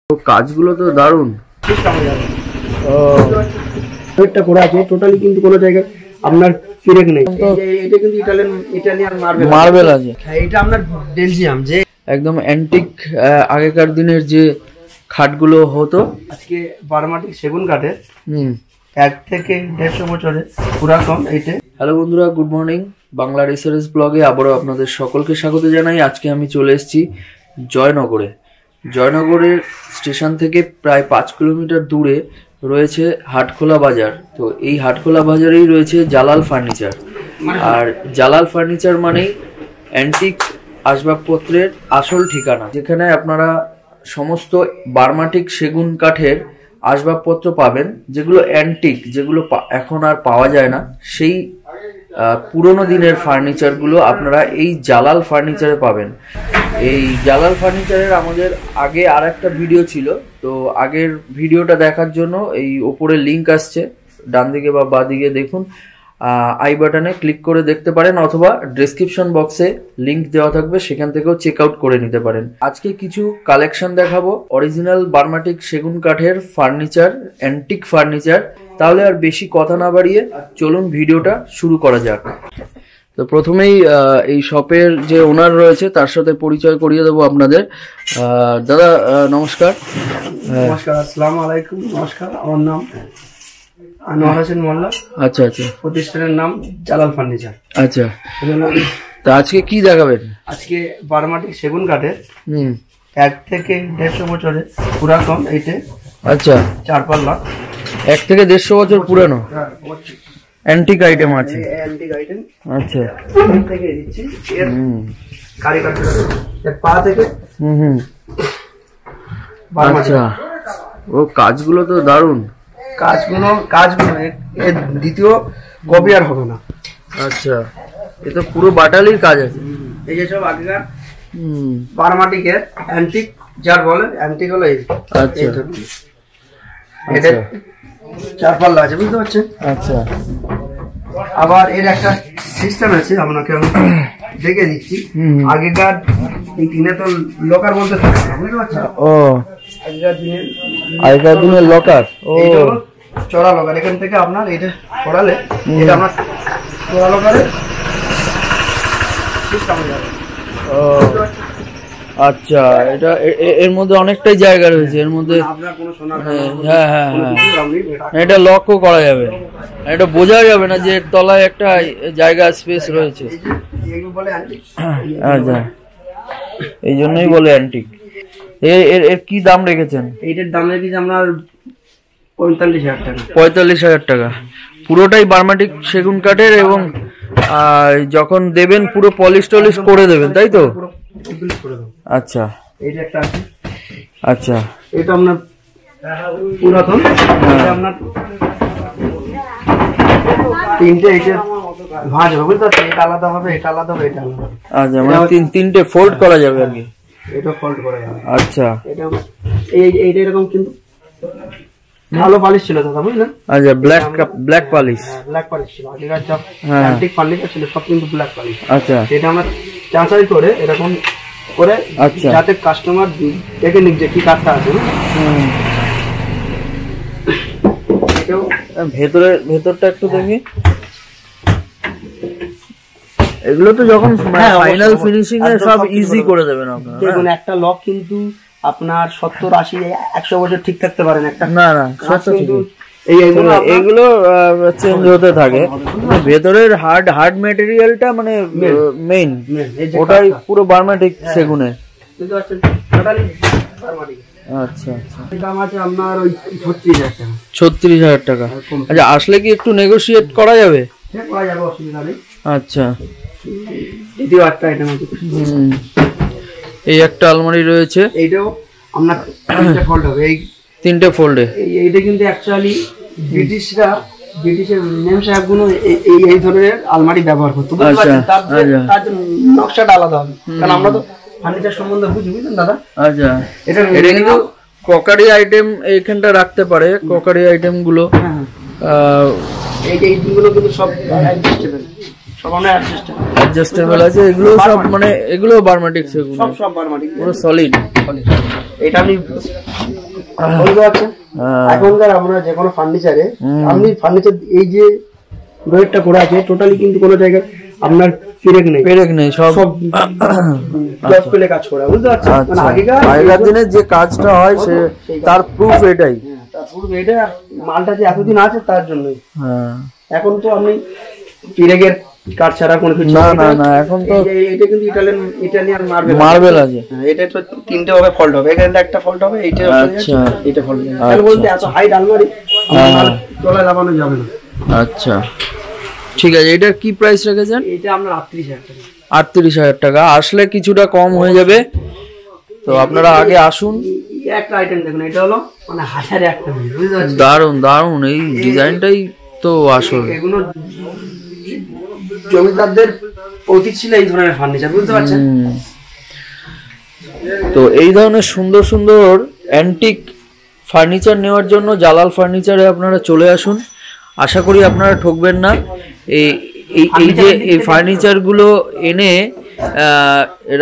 কাজগুলো তো দারুণ। একটা করা আছে টোটালি, কিন্তু কোনো জায়গায় আপনার ফিরেক নেই। এটা কিন্তু ইটালিয়ান মার্বেল আছে। এটা আপনার বেলজিয়াম, যে একদম অ্যান্টিক আগেকার দিনের যে খাটগুলো হতো, আজকে বারমাটিক সেগুন কাঠের 1 থেকে 150 বছরের পুরাতন এইটা। হ্যালো বন্ধুরা, গুড মর্নিং। বাংলা রিসার্চ ব্লগে আবারও আপনাদের সকলকে স্বাগত জানাই। আজকে আমি চলে এসেছি জয়নগরের স্টেশন থেকে প্রায় 5 কিলোমিটার দূরে রয়েছে হাটখোলা বাজার। তো এই হাটখোলা বাজারেই রয়েছে জালাল ফার্নিচার। আর জালাল ফার্নিচার মানেই অ্যান্টিক আসবাবপত্রের আসল ঠিকানা, যেখানে আপনারা সমস্ত বার্মাটিক সেগুন কাঠের আসবাবপত্র পাবেন, যেগুলো অ্যান্টিক, যেগুলো এখন আর পাওয়া যায় না। সেই পুরোনো দিনের ফার্নিচারগুলো আপনারা এই জালাল ফার্নিচারে পাবেন। এই জালাল ফার্নিচারের আমাদের আগে আর একটা ভিডিও ছিল, তো আগের ভিডিওটা দেখার জন্য এই ওপরে লিঙ্ক আসছে, ডান দিকে বা বাঁ দিকে দেখুন, আই বাটনে ক্লিক করে দেখতে পারেন, অথবা ডেসক্রিপশন বক্সে লিঙ্ক দেওয়া থাকবে, সেখান থেকেও চেক আউট করে নিতে পারেন। আজকে কিছু কালেকশন দেখাবো অরিজিনাল বার্মাটিক সেগুন কাঠের ফার্নিচার, অ্যান্টিক ফার্নিচার। তাহলে আর বেশি কথা না বাড়িয়ে চলুন ভিডিওটা শুরু করা যাক। তো প্রথমেই এই শপের যে ওনার রয়েছে তার সাথে পরিচয় করিয়ে দেবো আপনাদের। দাদা নমস্কার। নমস্কার, আসসালামু আলাইকুম। নমস্কার, আমার নাম আনোয়ার হোসেন মোল্লা। আচ্ছা আচ্ছা। প্রতিষ্ঠানের নাম জালাল ফার্নিচার। আচ্ছা, তা আজকে কি দেখাবেন? আজকে বারমাটিক সেগুন কাঠের 1 থেকে 150 বছরের পুরাতন এইটা। আচ্ছা, 4 পাল্লা। 1 থেকে 150 বছর পুরানো অ্যান্টিক আইটেম আছে। Antique item. আচ্ছা, থেকে দিচ্ছি এর কারিগর এর পা থেকে। আচ্ছা, ও কাজগুলো তো দারুণ। কাজগুলো এর দ্বিতীয় কপি আর হবে না। আচ্ছা, এ তো পুরো বাটালির কাজ আছে। এই যে সব আগেকার বারমাটিকের অ্যান্টিক, যার বলে অ্যান্টিক হলো এই। আচ্ছা, এটা 4 পাল্লা আছে, বুঝতে পারছেন? আচ্ছা, আবার এর একটা সিস্টেম আছে, আপনাকে আমি দেখে দিচ্ছি। আগেকার এই টিনে তো লকার বলতে থাকে না, বুঝতে পারছেন? ও, আগেকার দিনের লকার। ও, চড়া লকার। এখান থেকে আপনার এটা পড়ালে এটা আপনার চড়া লকারে সিস্টেম হয়ে যাবে। ও আচ্ছা, এটা এর মধ্যে অনেকটাই জায়গা রয়েছে এর মধ্যে। হ্যাঁ হ্যাঁ হ্যাঁ, এটা লকও করা যাবে, এটা বোঝা যাবে না যে তলায় একটা জায়গা স্পেস রয়েছে। আচ্ছা, এই জন্যই বলে অ্যান্টিক। এর কি দাম রেখেছেন? এইটার দাম রেখেছি আপনার 45,000 টাকা। 45,000 টাকা। পুরোটাই বার্মাটিক সেগুন কাঠের, এবং যখন দেবেন পুরো পলিশ টলিশ করে দেবেন, তাই তো? আচ্ছা, এইটা একটা আছে। আচ্ছা, এটা আপনার পুরাতন। এটা আপনার তিনটে, এটা ভাঁজ হবে, বুঝতে পারছেন? এটা আলাদা হবে, এটা আলাদা হবে, এটা আলাদা। আচ্ছা, মানে তিনটে ফোল্ড করা যাবে আর কি। এটা ফোল্ড করা যাবে। আচ্ছা, এইটা এরকম কিন্তু ভালো পালিশ ছিল দাদা, বুঝলেন? আচ্ছা, ব্ল্যাক পালিশ। ব্ল্যাক পালিশ ছিল আগেকার সব অ্যান্টিক ফার্নিচার ছিল, সব কিন্তু ব্ল্যাক পালিশ। আচ্ছা, এটা আমরা চাঁচাই করে এরকম করে, আচ্ছা, যাতে কাস্টমার দেখে নিক যে কি কাঠটা আছে। এটাও ভেতরটা একটু দেখি। এগুলো তো যখন ফাইনাল ফিনিশিং এ সব ইজি করে দেবেন আপনারা। দেখুন, একটা লক কিন্তু আপনার 70, 80, 100 বছর ঠিক থাকতে পারেন। একটা না না, কিন্তু এইগুলো চেঞ্জ হতে থাকে। ভেতরের হার্ড ম্যাটেরিয়ালটা মানে মেইন, ওটাই পুরো বার্মাটিক সেগুনের। আচ্ছা আচ্ছা, দাম আছে আপনার ওই 36,000 টাকা। 36,000 টাকা। আচ্ছা, আসলে কি একটু নেগোশিয়েট করা যাবে? হ্যাঁ, করা যাবে, অসুবিধা নেই। আচ্ছা, দ্বিতীয় একটা আইটেম আছে। এই একটা আলমারি রয়েছে, এইটাও আপনার 3টে ফোল্ড হবে। এই 3টে ফোল্ডে। এইটা কিন্তু অ্যাকচুয়ালি ব্রিটিশের মেম সাহেবগুলো এই ধরনের আলমারি ব্যবহার করতো, বুঝতে পারছেন? তার নকশাটা আলাদা হবে, কারণ আমরা তো ফার্নিচার সম্বন্ধে বুঝি, বুঝলেন দাদা? আচ্ছা, এটা কিন্তু ক্রকারি আইটেম এইখানটা রাখতে পারে, ক্রকারি আইটেম গুলো। এইগুলো কিন্তু সব অ্যাডজাস্টেবল, সব আমরা অ্যাডজাস্টেবল আছে। এগুলো সব মানে এগুলো বার্মাটিক সেগুন, সব বার্মাটিক, পুরো সলিড। এটা আপনি বুঝতে পারছেন? এখনকার আমরা যে কোনো ফার্নিচারে আপনি ফার্নিচার এই যে ড্রয়ারটা করা আছে টোটালি কিন্তু কোনো জায়গায় আপনার পেরেক নেই সব ক্লথ পেলে কাজ করা, বুঝতে পারছেন? মানে আগেকার দিনের যে কাজটা হয় সে তার প্রুফ এটাই, তার প্রুফ এটা। মালটা যে এতদিন আছে তার জন্যই। এখন তো আপনি পেরেকের কাঠ ছাড়া কোনো কিছু না এখন তো এটা কিন্তু ইটালিয়ান মার্বেল আছে। এটা তো তিনটে হবে ফল্ট হবে, এখানে একটা ফল্ট হবে, এইটা এটা ফল্ট হবে। তাহলে বলতে এত হাইট আলমারি তলায় লাগানো যাবে না। আচ্ছা ঠিক আছে, এটা কি প্রাইস রেখেছেন? এটা আপনার 38,000 টাকা। 38,000 টাকা। আসলে কিছুটা কম হয়ে যাবে, তো আপনারা আগে আসুন। একটা আইটেম দেখুন, এটা হলো মানে হাজারে একটা, বুঝতে পারছেন? দারুন এই ডিজাইনটাই তো আসল। এগুলো জমিদারদের অতীত ছিল এই ধরনের ফার্নিচার, বুঝতে পারছেন? তো এই ধরনের সুন্দর সুন্দর অ্যান্টিক ফার্নিচার নেওয়ার জন্য জালাল ফার্নিচারে আপনারা চলে আসুন। আশা করি আপনারা ঠকবেন না। এই যে এই ফার্নিচারগুলো এনে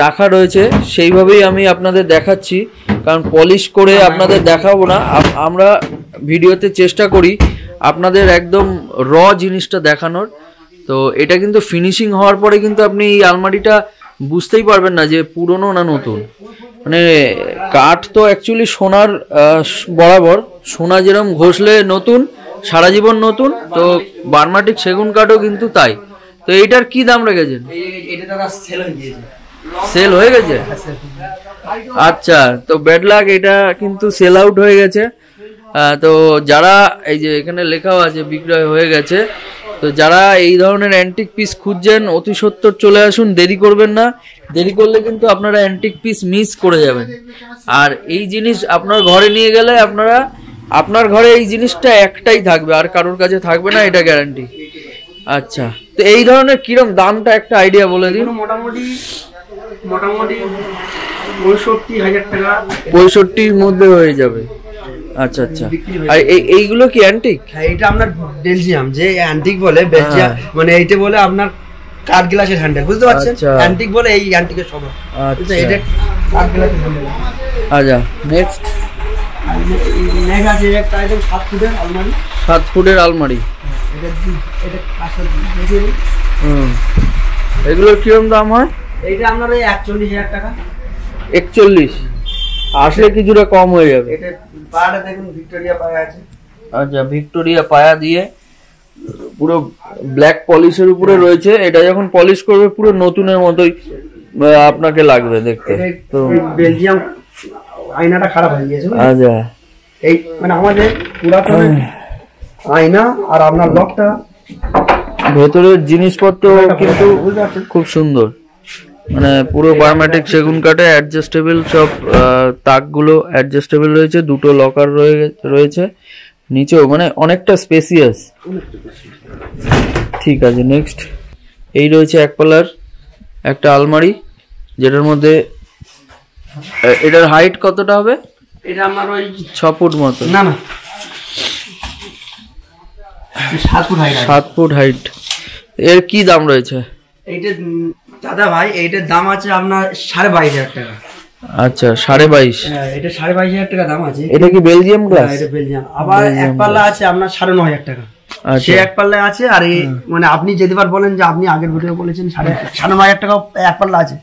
রাখা রয়েছে সেইভাবেই আমি আপনাদের দেখাচ্ছি, কারণ পলিশ করে আপনাদের দেখাবো না। আমরা ভিডিওতে চেষ্টা করি আপনাদের একদম র জিনিসটা দেখানোর। তো এটা কিন্তু ফিনিশিং হওয়ার পরে কিন্তু আপনি এই আলমারিটা বুঝতেই পারবেন না যে পুরনো না নতুন। মানে কাঠ তো অ্যাকচুয়ালি সোনার বরাবর, সোনা যেরকম ঘষলে নতুন সারা জীবন নতুন, তো বার্মাটিক সেগুন কাঠও কিন্তু তাই। তো এইটার কি দাম রেখেছেন? সেল হয়ে গেছে? আচ্ছা, তো ব্যাড লাক, এটা কিন্তু সেল আউট হয়ে গেছে। তো যারা এই যে এখানে লেখাও আছে বিক্রয় হয়ে গেছে, তো যারা এই ধরনের অ্যান্টিক পিস খুঁজছেন অতি সত্বর চলে আসুন, দেরি করবেন না। দেরি করলে কিন্তু আপনারা অ্যান্টিক পিস মিস করে যাবেন। আর এই জিনিস আপনার ঘরে নিয়ে গেলে আপনার ঘরে এই জিনিসটা একটাই থাকবে, আর কারোর কাছে থাকবে না, এটা গ্যারান্টি। আচ্ছা, তো এই ধরনের কিরম দামটা একটা আইডিয়া বলে দিন। মোটামুটি 65,000 টাকা, 65-র মধ্যে হয়ে যাবে। আচ্ছা আচ্ছা, আর এইগুলো কি অ্যান্টিক? এটা আপনার বেলজিয়াম, যে অ্যান্টিক বলে বেলজিয়াম, মানে এইটা বলে আপনার কাঠ গ্লাসের হ্যান্ডেল, বুঝতে পারছেন? অ্যান্টিক বলে এই অ্যান্টিকের সব। আচ্ছা, এটা কাঠ গ্লাসের হ্যান্ডেল। আচ্ছা, নেক্সট আছে একটা আইটেম 7 ফুটের আলমারি। 7 ফুটের আলমারি, এগুলোর কিরম দাম হয়? এইটা আপনার 41,000 টাকা। 41? আসলে কিছুটা কম হয়ে যাবে। এটা পায়াটা দেখুন ভিক্টোরিয়া পায়া আছে। আচ্ছা, ভিক্টোরিয়া পায়া দিয়ে পুরো ব্ল্যাক পলিশের উপরে রয়েছে। এটা যখন পলিশ করবে পুরো নতুনের মতোই আপনাকে লাগবে দেখতে। তো বেলজিয়াম আয়নাটা খারাপ হয়ে গিয়েছে। আচ্ছা, এই মানে আমাদের পুরাতন আয়না আর আপনার লকটা, ভেতরের জিনিসপত্র কিন্তু খুব সুন্দর। মানে পুরো বার্মাটিক সেগুন কাঠে অ্যাডজাস্টেবল সব তাকগুলো অ্যাডজাস্টেবল রয়েছে, দুটো লকার রয়েছে নিচেও, মানে অনেকটা স্পেসিয়াস। ঠিক আছে, নেক্সট এই রয়েছে এক পাল্লার একটা আলমারি, যেটার মধ্যে এটার হাইট কতটা হবে? এটা আমার ওই 6 ফুট মতো। না 7 ফুট হাইট। 7 foot height. এর কি দাম রয়েছে? এইটা দাদা ভাই, এইটার দাম আছে আপনার 22,500 টাকা। আচ্ছা, 22.5? এটা 22,500 টাকা দাম আছে। এটা কি বেলজিয়াম গ্লাস? এটা বেলজিয়াম। আবার এক পাল্লা আছে আপনার 9,500 টাকা। সে এক পাল্লা আছে, আর মানে আপনি যেদিবার বলেন যে আপনি আগের ভিডিও বলেছেন 9,500 টাকা এক পাল্লা আছে,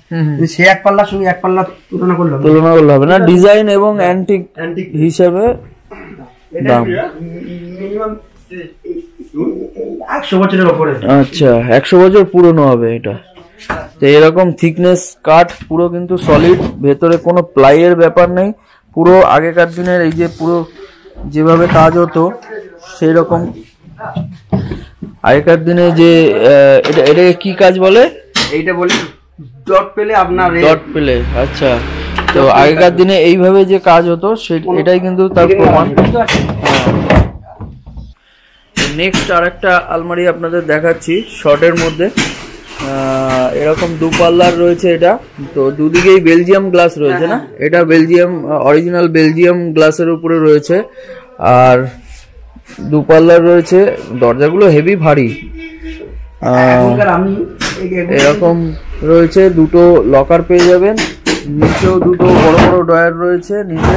সে এক পাল্লার সঙ্গে এক পাল্লা তুলনা করলে হবে না। ডিজাইন এবং অ্যান্টিক হিসাবে দাম মিনিমাম 100 বছরের উপরে। আচ্ছা, 100 বছর পুরনো হবে এটা। তো এরকম থিকনেস কাঠ, পুরো কিন্তু সলিড, ভেতরে কোনো প্লাইয়ের ব্যাপার নেই। পুরো আগেকার দিনের এই যে পুরো যেভাবে কাজ হতো সেই রকম আগেকার দিনে যে এটাকে কি কাজ বলে? এইটা বলি ডট পেলে আপনার ডট পেলে। আচ্ছা, তো আগেকার দিনে এইভাবে যে কাজ হতো এটাই কিন্তু তার প্রমাণ। নেক্সট আর একটা আলমারি আপনাদের দেখাচ্ছি শর্টের মধ্যে। এরকম 2 পাল্লার রয়েছে এটা, তো দুদিকেই বেলজিয়াম গ্লাস রয়েছে না, এটা বেলজিয়াম অরিজিনাল বেলজিয়াম গ্লাসের উপরে রয়েছে। আর 2 পাল্লার রয়েছে, দরজাগুলো হেভি ভারী। এরকম রয়েছে, দুটো লকার পেয়ে যাবেন, নিচেও দুটো বড় বড় ডয়ার রয়েছে নিচে।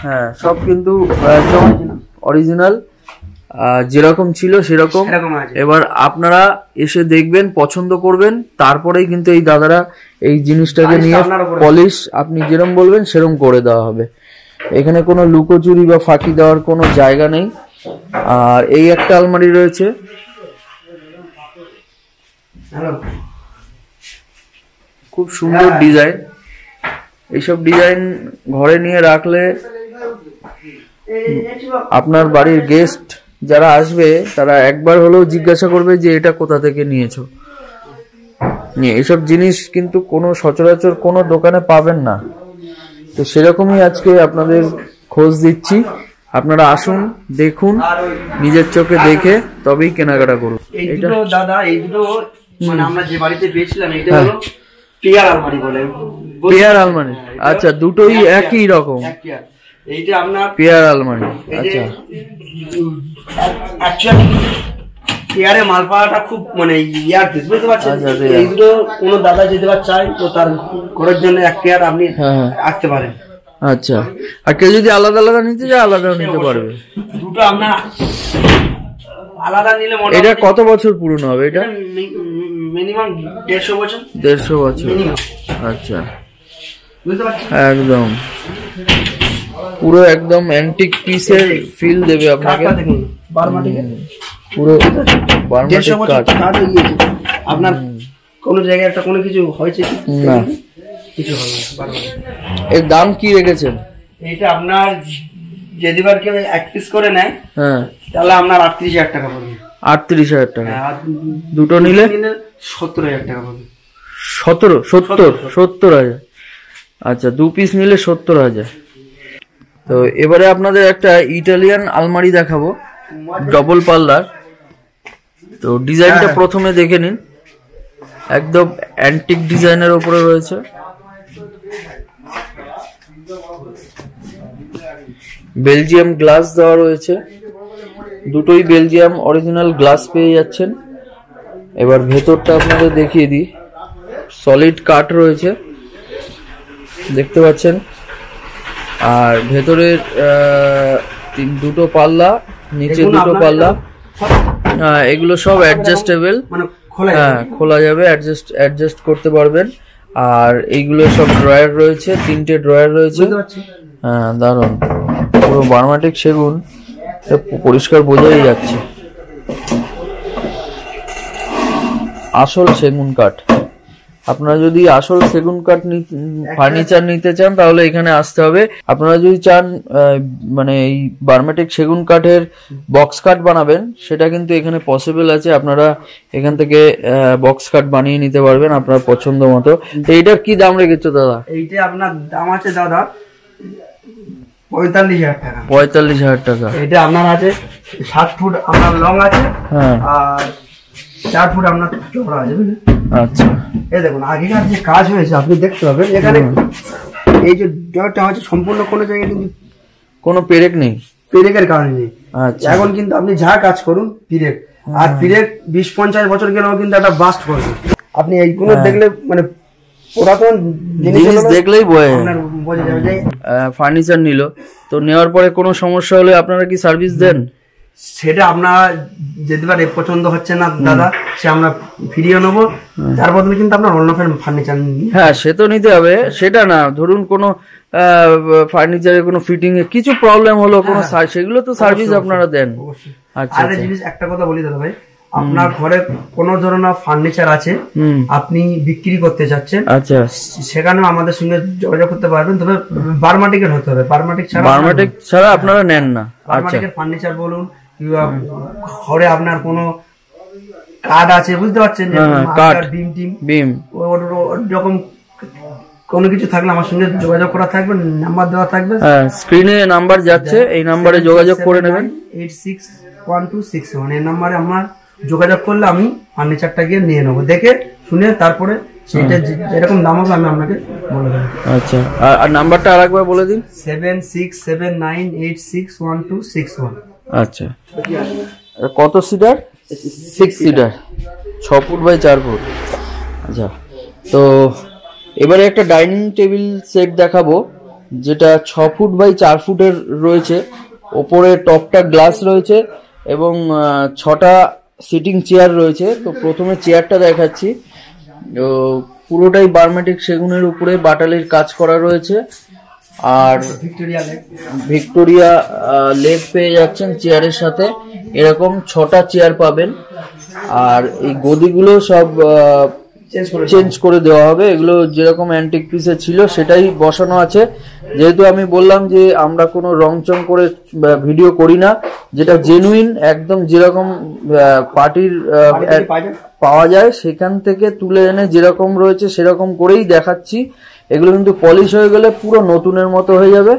হ্যাঁ সব কিন্তু একদম অরিজিনাল, যেরকম ছিল সেরকম। এবার আপনারা এসে দেখবেন, পছন্দ করবেন, তারপরেই কিন্তু এই দাদারা এই জিনিসটাকে নিয়ে পলিশ আপনি যেরকম বলবেন সেরকম করে দেওয়া হবে। এখানে কোনো লুকোচুরি বা ফাঁকি দেওয়ার কোনো জায়গা নেই। আর এই একটা আলমারি রয়েছে, খুব সুন্দর ডিজাইন। এইসব ডিজাইন ঘরে নিয়ে রাখলে আপনার বাড়ির গেস্ট যারা আসবে তারা একবার হলেও জিজ্ঞাসা করবে যে এটা কোথা থেকে নিয়েছো। এইসব জিনিস কিন্তু কোনো সচরাচর কোনো দোকানে পাবেন না। তো সেরকমই আজকে আপনাদের খোঁজ দিচ্ছি। আপনারা আসুন, দেখুন, নিজের চোখে দেখে তবেই কেনাকাটা করুন। এইটা দাদা, এই দুটো মানে আমরা যে বাড়িতে পেয়েছিলাম এটা হলো পেয়ার আলমারি বলে। পেয়ার আলমারি, আচ্ছা, দুটোই একই রকম। এইটা আপনার পেয়ার আলমারি, আচ্ছা। অ্যাকচুয়ালি পেয়ারে মাল পাওয়াটা খুব মানে ইয়ার দিস, বুঝতে পারছেন? এই দুটো কোনো দাদা যদি চায় তো তার ঘরের জন্য এক পেয়ার আপনি রাখতে পারেন। আচ্ছা, আর কেউ যদি আলাদা আলাদা নিতে চায় আলাদাও নিতে পারবে। দুটো আপনার আলাদা নিলে এটা কত বছর পুরনো হবে? এটা মিনিমাম 150 বছর। 150 বছর, আচ্ছা। বুঝতে পারছেন? একদম পুরো একদম অ্যান্টিক পিসের ফিল দেবে আপনাকে। পুরো 150 বছর কাঠ। আপনার কোন জায়গায় একটা কোনো কিছু হয়েছে না? কিছু হবে না। এর দাম কি রেখেছেন? এইটা আপনার যদি বার কেউ এক পিস করে নেয়, হ্যাঁ, তাহলে আপনার 38,000 টাকা পড়বে। 38,000 টাকা। দুটো নিলে 70,000 টাকা পড়বে। 70,000। আচ্ছা, 2 পিস নিলে 70,000। তো এবারে আপনাদের একটা ইটালিয়ান আলমারি দেখাবো, ডবল পাল্লার। তো ডিজাইনটা প্রথমে দেখে নিন, একদম অ্যান্টিক ডিজাইনের উপরে রয়েছে। বেলজিয়াম গ্লাস দেওয়া রয়েছে, দুটোই বেলজিয়াম অরিজিনাল গ্লাস পেয়ে যাচ্ছেন। এবার ভেতরটা আপনাদের দেখিয়ে দিই, সলিড কাঠ রয়েছে দেখতে পাচ্ছেন। আর ভেতরের দুটো পাল্লা, নিচে দুটো পাল্লা, এগুলো সব অ্যাডজাস্টেবল, হ্যাঁ খোলা যাবে, অ্যাডজাস্ট করতে পারবেন। আর এইগুলো সব ড্রয়ার রয়েছে, 3টে ড্রয়ার রয়েছে। হ্যাঁ, দারুণ, পুরো বার্মাটিক সেগুন, পরিষ্কার বোঝাই যাচ্ছে। আসল সেগুন কাঠ। আপনারা যদি আসল সেগুন কাঠ ফার্নিচার নিতে চান তাহলে এখানে আসতে হবে। আপনারা যদি চান মানে এই বার্মাটিক সেগুন কাঠের বক্স কাঠ বানাবেন, সেটা কিন্তু এখানে পসিবল আছে। আপনারা এখান থেকে বক্স কাঠ বানিয়ে নিতে পারবেন আপনার পছন্দ মতো। তো এইটার কি দাম রেখেছো দাদা? এইটা আপনার দাম আছে দাদা 45,000 টাকা। 45,000 টাকা। এটা আপনার আছে 7 ফুট আপনার লং আছে, হ্যাঁ, আর 4 ফুট আপনার চওড়া আছে, বুঝলেন? আচ্ছা, এই দেখুন আগেকার যে কাজ হয়েছে আপনি দেখতে পাবেন। এখানে এই যে ডরটা হচ্ছে সম্পূর্ণ কোনো জায়গায় কিন্তু কোনো পেরেক নেই, পেরেকের কারণ নেই। আচ্ছা, এখন কিন্তু আপনি যা কাজ করুন পেরেক, আর পেরেক 20-50 বছর গেলেও কিন্তু একটা বাস্ট করবে। আপনি এইগুলো দেখলে মানে পুরাতন জিনিস দেখলেই বোঝা যাবে যে ফার্নিচার নিল। তো নেওয়ার পরে কোনো সমস্যা হলে আপনারা কি সার্ভিস দেন? সেটা আপনার যেতে পারে পছন্দ হচ্ছে না দাদা, সে আমরা ফিরিয়ে নেবো, তার বদলে কিন্তু আপনার অন্য ফার্নিচার। হ্যাঁ, সে তো নিতে হবে, সেটা না। ধরুন কোনো ফার্নিচারের কোনো ফিটিং এ কিছু প্রবলেম হলো, কোনো সেগুলো তো সার্ভিস আপনারা দেন। আচ্ছা, আর জিনিস একটা কথা বলি দাদা ভাই, আপনার ঘরে কোনো ধরনের ফার্নিচার আছে আপনি বিক্রি করতে চাচ্ছেন, আচ্ছা, সেখানে আমাদের সঙ্গে যোগাযোগ করতে পারবেন। তবে বার্মাটিকের হতে হবে, বার্মাটিক ছাড়া আপনারা নেন না। বার্মাটিকের ফার্নিচার বলুন, ঘরে আপনার কোনো কাঠ আছে, বুঝতে পারছেন, বিম ওরকম কোনো কিছু থাকলে আমার সঙ্গে যোগাযোগ করা থাকবে, নাম্বার দেওয়া থাকবে, স্ক্রিনে নাম্বার যাচ্ছে, এই নাম্বারে যোগাযোগ করে নেবেন। 861261 এই নাম্বারে আমার যোগাযোগ করলে আমি ফার্নিচারটা গিয়ে নিয়ে নেবো, দেখে শুনে তারপরে সেটা যেরকম দাম হবে আমি আপনাকে বলে দেবো। আচ্ছা, আর নাম্বারটা আরেকবার বলে দিন। 7679861261। আচ্ছা, কত seater? 6 seater, 6 foot by 4 foot. আচ্ছা, তো এবারে একটা ডাইনিং টেবিল সেট দেখাবো, যেটা 6 ফুট বাই 4 ফুটের রয়েছে। ওপরে টপটা গ্লাস রয়েছে এবং 6টা সিটিং চেয়ার রয়েছে। তো প্রথমে চেয়ারটা দেখাচ্ছি। পুরোটাই বার্মেটিক সেগুনের উপরে বাটালির কাজ করা রয়েছে আর ভিক্টোরিয়া লেগ পেয়ে যাচ্ছেন চেয়ারের সাথে। এরকম 6টা চেয়ার পাবেন আর এই গদিগুলো সব চেঞ্জ করে দেওয়া হবে। এগুলো যেরকম অ্যান্টিক পিসে ছিল সেটাই বসানো আছে। যেহেতু আমি বললাম যে আমরা কোনো রংচং করে ভিডিও করি না, যেটা জেনুইন একদম যেরকম পার্টির পাওয়া যায় সেখান থেকে তুলে এনে যেরকম রয়েছে সেরকম করেই দেখাচ্ছি। এগুলো কিন্তু পলিশ হয়ে গেলে পুরো নতুনের মতো হয়ে যাবে।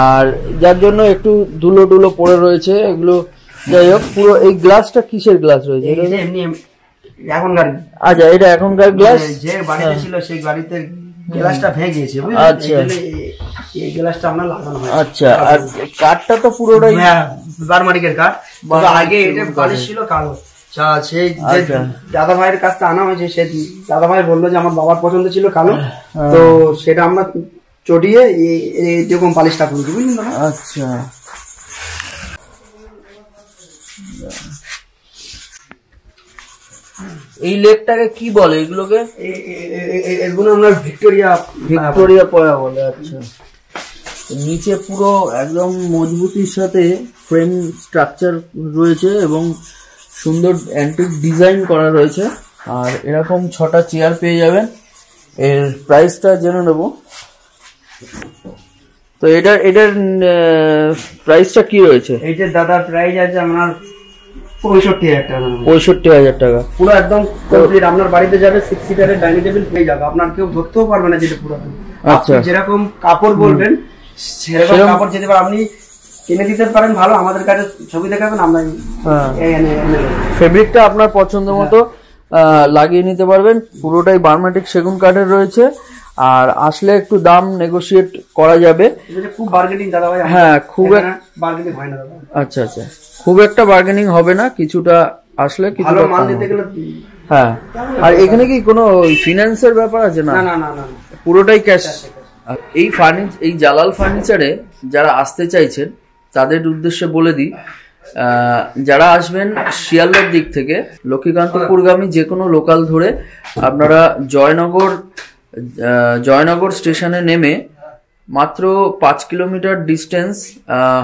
আর যার জন্য একটু ধুলো টুলো পড়ে রয়েছে এগুলো, যাই হোক। পুরো এই গ্লাসটা কিসের গ্লাস রয়েছে? এখনকার, আচ্ছা এটা এখনকার গ্লাস। যে বাড়িতে ছিল সেই বাড়িতে গ্লাসটা ভেঙে গিয়েছে। আচ্ছা, এই গ্লাসটা আমরা লাগানো হয়। আচ্ছা, আর কাঠটা তো পুরোটাই বার্মাটিকের কাঠ। আগে এটা বালিশ ছিল কালো। সেই দাদা ভাইয়ের কাছটা আনা হয়েছে। সে দাদা ভাই বললো যে আমার বাবার পছন্দ ছিল কালো, তো সেটা আমরা চটিয়ে এরকম পালিশটা করছি, বুঝলেন? আচ্ছা, এই লেগটাকে কি বলে? এগুলোকে এগুলো আমরা ভিক্টোরিয়া পয়া বলে। আচ্ছা, নিচে পুরো একদম মজবুতির সাথে ফ্রেম স্ট্রাকচার রয়েছে এবং সুন্দর অ্যান্টিক ডিজাইন করা রয়েছে। আর এরকম 6টা চেয়ার পেয়ে যাবেন। এর প্রাইসটা জেনে নেব। তো এটার প্রাইসটা কি রয়েছে? এইটার দাদা প্রাইস আছে আপনার 65,000 টাকা। 65,000 টাকা পুরো একদম কমপ্লিট। আপনার বাড়িতে যাবে 6 সিটারের ডাইনিং টেবিল পেয়ে যাবে। আপনার কেউ ধরতেও পারবে না যেটা পুরো। আচ্ছা, যেরকম কাপড় বলবেন সেরকম কাপড় যেতে পারে। আপনি কিনে দিতে পারেন ভালো, আমাদের কাছে ছবি দেখাবেন, আমরা ফেব্রিকটা আপনার পছন্দ মতো লাগিয়ে নিতে পারবেন। পুরোটাই বার্মেটিক সেগুন কাঠের রয়েছে। আর আসলে একটু দাম নেগোশিয়েট করা যাবে। খুব বার্গেনিং দাদা ভাই, হ্যাঁ, খুব বার্গেনিং হয় না দাদা। আচ্ছা আচ্ছা, খুব একটা বার্গেনিং হবে না, কিছুটা আসলে কিছুটা মাল নিতে গেলে। হ্যাঁ, আর এখানে কি কোনো ফিনান্সের ব্যাপার আছে? না না না না, পুরোটাই ক্যাশ। এই জালাল ফার্নিচারে যারা আসতে চাইছেন তাদের উদ্দেশ্যে বলে দিই, যারা আসবেন শিয়ালদার দিক থেকে লক্ষ্মীকান্তপুরগামী যে কোনো লোকাল ধরে আপনারা জয়নগর স্টেশনে নেমে মাত্র 5 কিলোমিটার ডিস্টেন্স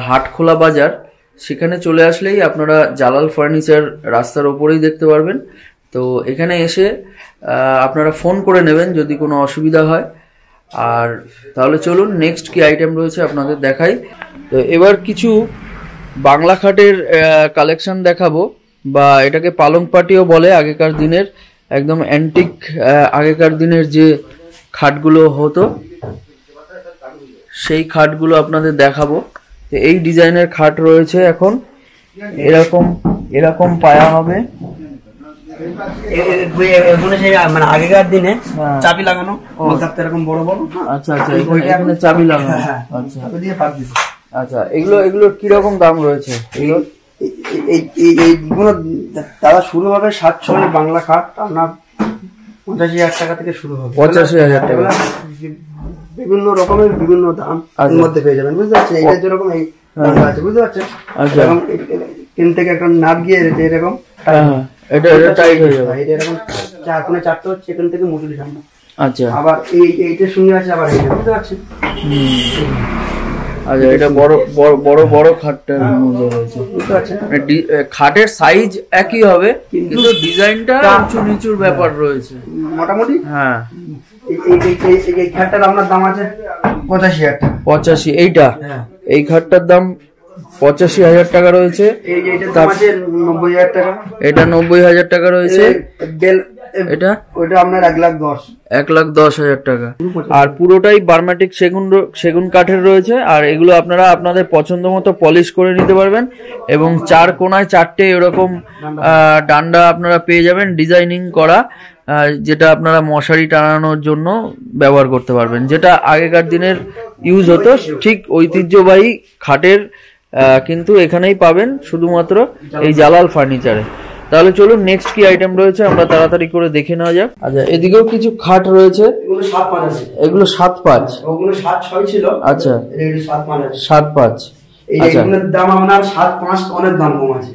হাটখোলা বাজার, সেখানে চলে আসলেই আপনারা জালাল ফার্নিচার রাস্তার ওপরেই দেখতে পারবেন। তো এখানে এসে আপনারা ফোন করে নেবেন যদি কোনো অসুবিধা হয়। আর তাহলে চলুন নেক্সট কি আইটেম রয়েছে আপনাদের দেখাই। তো এবার কিছু বাংলা খাটের কালেকশন দেখাবো, বা এটাকে পালং পাটিও বলে। আগেকার দিনের একদম অ্যান্টিক, আগেকার দিনের যে খাটগুলো হতো সেই খাটগুলো আপনাদের দেখাবো। তো এই ডিজাইনের খাট রয়েছে এখন। এরকম পায়া হবে, মানে আগেকার দিনে চাবি লাগানো এরকম বড় বড়। আচ্ছা আচ্ছা, এখানে চাবি লাগানো। আচ্ছা আচ্ছা, এগুলোর কিরকম দাম রয়েছে? এইগুলো দাদা শুরু হবে 700 বাংলা খাট আপনার 85,000 টাকা থেকে শুরু হবে। 85,000 টাকা। বিভিন্ন রকমের বিভিন্ন দাম মধ্যে পেয়ে যাবেন, বুঝতে পারছেন? এইটা যেরকম এই আছে, বুঝতে পারছেন? এরকম তিন থেকে একটা নাট গিয়ে এরকম এটা টাইট হয়ে যাবে। এটা এরকম 4 কোণে 4টা হচ্ছে, এখান থেকে মুচুরি ঠান্ডা। আচ্ছা, আবার এইটার সঙ্গে আছে আবার এইটা, বুঝতে পারছেন? আচ্ছা, এটা বড় খাটটার মধ্যে রয়েছে, বুঝতে পারছেন? খাটের সাইজ একই হবে কিন্তু ডিজাইনটা উঁচু নিচুর ব্যাপার রয়েছে মোটামুটি। হ্যাঁ, এই খাটটার আপনার দাম আছে 85,000 টাকা। 85? এইটা এই খাটটার দাম 85,000 টাকা রয়েছে। এইটার দাম আছে 90,000 টাকা। এটা 90,000 টাকা রয়েছে। এটা ওইটা আপনার 1,10,000 টাকা। আর পুরোটাই বার্মেটিক সেগুন কাঠের রয়েছে। আর এগুলো আপনারা আপনাদের পছন্দ মতো পলিশ করে নিতে পারবেন। এবং 4 কোণায় 4টে এরকম ডান্ডা আপনারা পেয়ে যাবেন ডিজাইনিং করা, যেটা আপনারা মশারি টানানোর জন্য ব্যবহার করতে পারবেন, যেটা আগেকার দিনের ইউজ হতো। ঠিক ঐতিহ্যবাহী খাটের কিন্তু এখানেই পাবেন শুধুমাত্র এই জালাল ফার্নিচারে। তাহলে চলুন নেক্সট কি আইটেম রয়েছে আমরা তাড়াতাড়ি করে দেখে নেওয়া যাক। আচ্ছা এদিকেও কিছু খাট রয়েছে, এগুলো 7-5 আছে, এগুলো 7-5, ওগুলো 7-6 ছিল। আচ্ছা এটা 7-5 আছে, 7-5। আচ্ছা এগুলোর দাম আপনার 7-5 অনেক দাম কম আছে।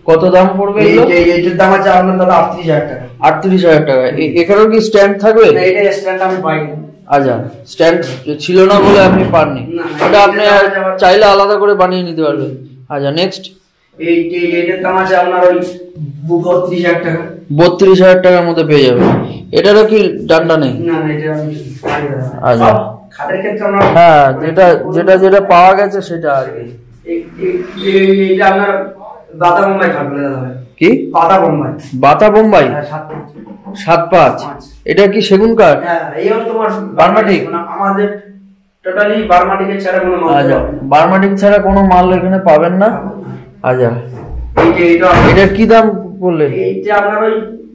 কত দাম পড়বে এগুলো? এইটার দাম আছে আপনার দাদা 38,000 টাকা। 38,000 টাকা। এখানেও কি স্ট্যান্ড থাকবে? না এটা স্ট্যান্ড আমি পাইনি। আচ্ছা স্ট্যান্ড ছিল না বলে আপনি পাননি, এটা আপনি চাইলে আলাদা করে বানিয়ে নিতে পারবেন। আচ্ছা নেক্সট এইটার দাম আছে আপনার ওই 32,000 টাকা। 32,000 টাকার মধ্যে পেয়ে যাবেন। এটারও কি ডান্ডা নেই? না না এটা আমি পাইনি দাদা। আচ্ছা খাটের ক্ষেত্রে আমরা হ্যাঁ যেটা পাওয়া গেছে সেটা আর কি। এইটা আপনার বাতা বোম্বাই খাট বলে দাদা। কি বাতা বোম্বাই? বাতা বোম্বাই 7-5। এটা কি সেগুন কাঠ? হ্যাঁ এইও তোমার বার্মাটিক? আমাদের টোটালি বার্মাটিকের ছাড়া কোনো মাল। আচ্ছা বার্মাটিক ছাড়া কোনো মাল এখানে পাবেন না। আচ্ছা এটার কি দাম বললেন? এইটা আপনার ওই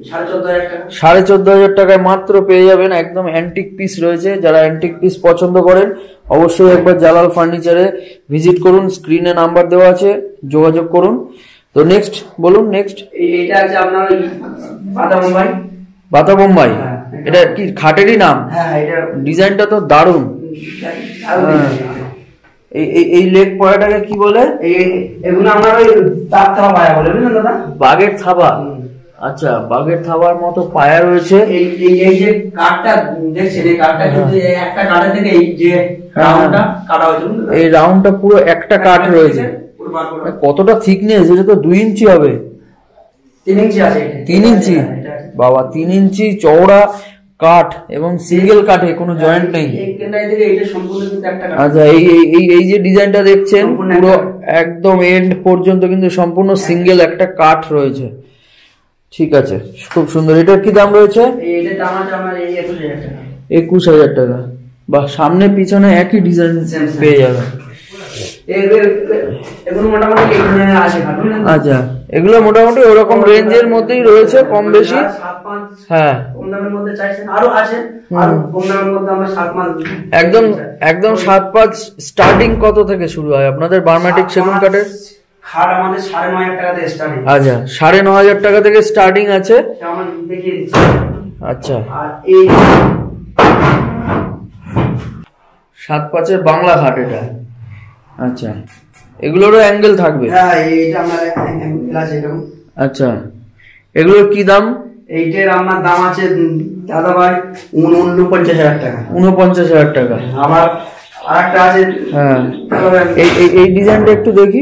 14,500 টাকা। 14,500 টাকায় মাত্র পেয়ে যাবেন। একদম অ্যান্টিক পিস রয়েছে, যারা অ্যান্টিক পিস পছন্দ করেন অবশ্যই একবার জালাল ফার্নিচারে ভিজিট করুন, স্ক্রিনে নাম্বার দেওয়া আছে, যোগাযোগ করুন। তো নেক্সট বলুন। নেক্সট এইটা আছে আপনার ওই বাতা বোম্বাই। বাতা বোম্বাই এটা কি খাটেরই নাম? হ্যাঁ এটা ডিজাইনটা তো দারুণ। এই লেগ পয়াটাকে কি বলে? এগুলো আমরা ওই বাঘ থাবা পায়া বলে, বুঝলেন দাদা? বাঘের থাবা। আচ্ছা বাঘের থাবার মতো পায়া রয়েছে। এই যে কাঠটা দেখছেন, এই কাঠটা কিন্তু একটা কাঠের থেকে এই যে রাউন্ডটা কাটা হয়েছে, এই রাউন্ডটা পুরো একটা কাঠ রয়েছে। কতটা থিকনেস? এটা তো 2 ইঞ্চি হবে। 3 ইঞ্চি আছে। 3 ইঞ্চি? বাবা 3 ইঞ্চি চওড়া কাঠ এবং সিঙ্গেল কাঠে কোনো জয়েন্ট নেই। আচ্ছা এই যে ডিজাইনটা দেখছেন পুরো একদম এন্ড পর্যন্ত কিন্তু সম্পূর্ণ সিঙ্গেল একটা কাঠ রয়েছে। ঠিক আছে খুব সুন্দর। এটার কি দাম রয়েছে? 21,000 টাকা। বা সামনে পিছনে একই ডিজাইন পেয়ে যাবেন। আচ্ছা এগুলো মোটামুটি ওরকম রেঞ্জের মধ্যেই রয়েছে, কম বেশি। হ্যাঁ একদম 7-5 স্টার্টিং কত থেকে শুরু হয় আপনাদের বার্মাটিক সেগুন কাঠের? খাট আমাদের 9,500 টাকা থেকে স্টার্টিং। আচ্ছা 9,500 টাকা থেকে স্টার্টিং আছে। আচ্ছা আর এই 7-5 বাংলা খাট এটা। আচ্ছা এগুলোরও অ্যাঙ্গেল থাকবে? হ্যাঁ এইটা আমার অ্যাঙ্গেল আছে এরকম। আচ্ছা এগুলোর কি দাম? এইটার আমার দাম আছে দাদা ভাই 49,000 টাকা। 49,000 টাকা। আবার আরেকটা আছে। হ্যাঁ এই ডিজাইনটা একটু দেখি।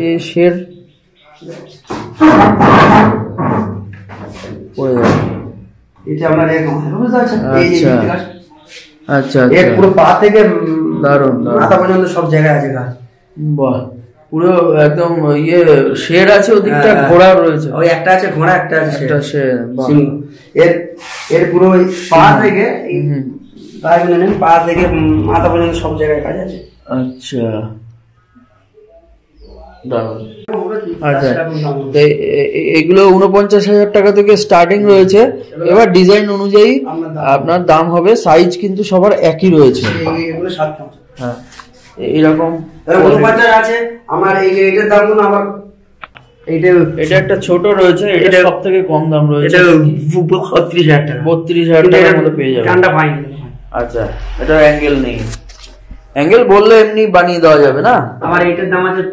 এই শের পড়ে যাবে। এটা আমরা এরকম বুঝতে পারছেন? আচ্ছা আচ্ছা এর পুরো পা থেকে দারুণ মাথা পর্যন্ত সব জায়গায় আছে গাছ। বাহ পুরো একদম শের আছে, ওদিকটা ঘোড়া রয়েছে। ওই একটা আছে ঘোড়া, একটা আছে একটা শের। এর পুরো পা থেকে পা থেকে মাথা পর্যন্ত সব জায়গায় কাজ আছে। আচ্ছা দারুণ। আচ্ছা এগুলো 49,000 টাকা থেকে স্টার্টিং রয়েছে। এবার ডিজাইন অনুযায়ী আপনার দাম হবে। সাইজ কিন্তু সবার একই রয়েছে। হ্যাঁ এরকম আছে আমার। এইটার দাম গুলো আমার এটা একটা ছোট রয়েছে, এটা সব থেকে কম দাম রয়েছে। এটা 32,000 টাকা। 32,000 টাকার মধ্যে পেয়ে যাবেন। ডান্ডা পাইনি। আচ্ছা এটা অ্যাঙ্গেল নেই? অ্যাঙ্গেল বললে এমনি বানিয়ে দেওয়া যাবে না? আমার এইটার দাম আছে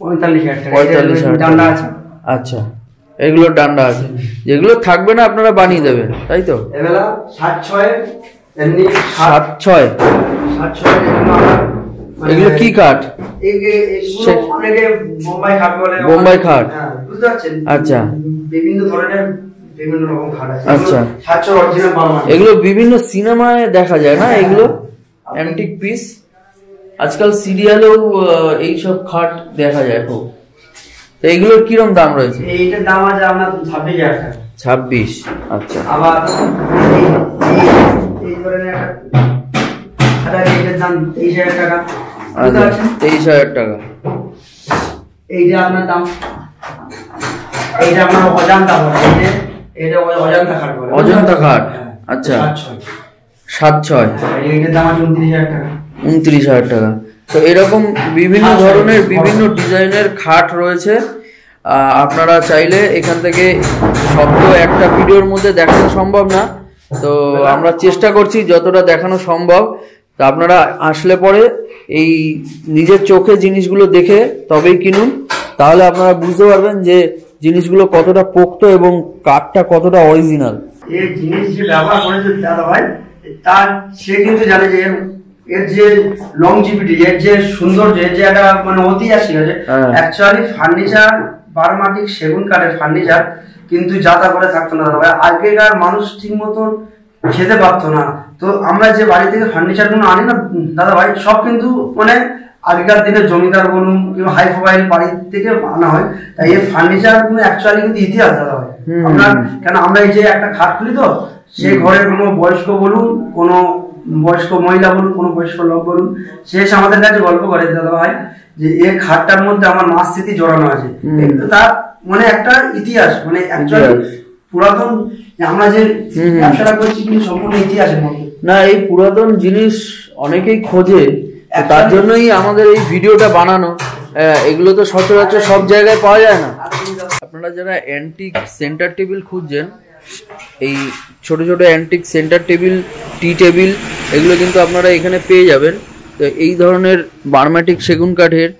45,000 টাকা। 45,000 ডান্ডা আছে। আচ্ছা এগুলো ডান্ডা আছে, যেগুলো থাকবে না আপনারা বানিয়ে দেবেন তাই তো? এগুলা 7-6 এমনি 7-6 এগুলো কি কাঠ? বোম্বাই খাট। বুঝতে পারছেন? আচ্ছা বিভিন্ন ধরনের বিভিন্ন রকম খাট আছে। আচ্ছা এগুলো বিভিন্ন সিনেমায় দেখা যায় না? এগুলো অ্যান্টিক পিস। আজকাল সিরিয়ালেও এইসব খাট দেখা যায় খুব। তো এইগুলোর কিরকম দাম রয়েছে? এইটার দাম আছে আপনার 26,000 টাকা। 26। আচ্ছা আবার এই ধরনের একটা এইটার দাম 23,000 টাকা। 23,000 টাকা। এইটা আপনার দাম, এইটা আপনার অজন্তা বলে। এটা অজন্তা খাট বলে। অজন্তা খাট। আচ্ছা 7-6। এইটার দাম আছে 29,000 টাকা। 29,000 টাকা। তো এরকম বিভিন্ন ধরনের বিভিন্ন ডিজাইনের খাট রয়েছে। আপনারা চাইলে এখান থেকে সব তো একটা ভিডিওর মধ্যে দেখানো সম্ভব না, তো আমরা চেষ্টা করছি যতটা দেখানো সম্ভব। তো আপনারা আসলে পরে এই নিজের চোখে জিনিসগুলো দেখে তবেই কিনুন, তাহলে আপনারা বুঝতে পারবেন যে জিনিসগুলো কতটা পোক্ত এবং কাঠটা কতটা অরিজিনাল। এই জিনিস যে ব্যবহার করেছে দাদা ভাই, তার সে কিন্তু জানে যে এর যে লংজিভিটি, এর যে সৌন্দর্য, এর যে একটা মানে ঐতিহাসিক আছে। অ্যাকচুয়ালি ফার্নিচার বারমাটিক সেগুন কাঠের ফার্নিচার কিন্তু যাতা করে থাকতো না দাদা ভাই। আগেকার মানুষ ঠিক মতন খেতে পারতো না। তো আমরা যে বাড়ি থেকে ফার্নিচার গুলো আনি না দাদা ভাই, সব কিন্তু মানে আগেকার দিনে জমিদার বলুন কিংবা হাই প্রোফাইল বাড়ি থেকে আনা হয়। তাই এই ফার্নিচার গুলো অ্যাকচুয়ালি কিন্তু ইতিহাস দাদা ভাই। আমরা কেন আমরা এই যে একটা খাট খুলি, তো সেই ঘরের কোনো বয়স্ক বলুন, কোনো বয়স্ক মহিলা বলুন, কোনো বয়স্ক লোক বলুন, সে এসে আমাদের কাছে গল্প করে দাদা ভাই যে এই খাটটার মধ্যে আমার মা স্মৃতি জড়ানো আছে। তার মানে একটা ইতিহাস, মানে অ্যাকচুয়ালি পুরাতন আমরা যে ব্যবসাটা করছি কিন্তু সম্পূর্ণ ইতিহাসের মধ্যে। না, এই পুরাতন জিনিস অনেকেই খোঁজে, তার জন্যই আমাদের এই ভিডিওটা বানানো। এগুলো তো সচরাচর সব জায়গায় পাওয়া যায় না। আপনারা যারা অ্যান্টিক সেন্টার টেবিল খুঁজছেন, এই ছোট ছোট অ্যান্টিক সেন্টার টেবিল, টি টেবিল, এগুলো কিন্তু আপনারা এখানে পেয়ে যাবেন। তো এই ধরনের বার্মাটিক সেগুন কাঠের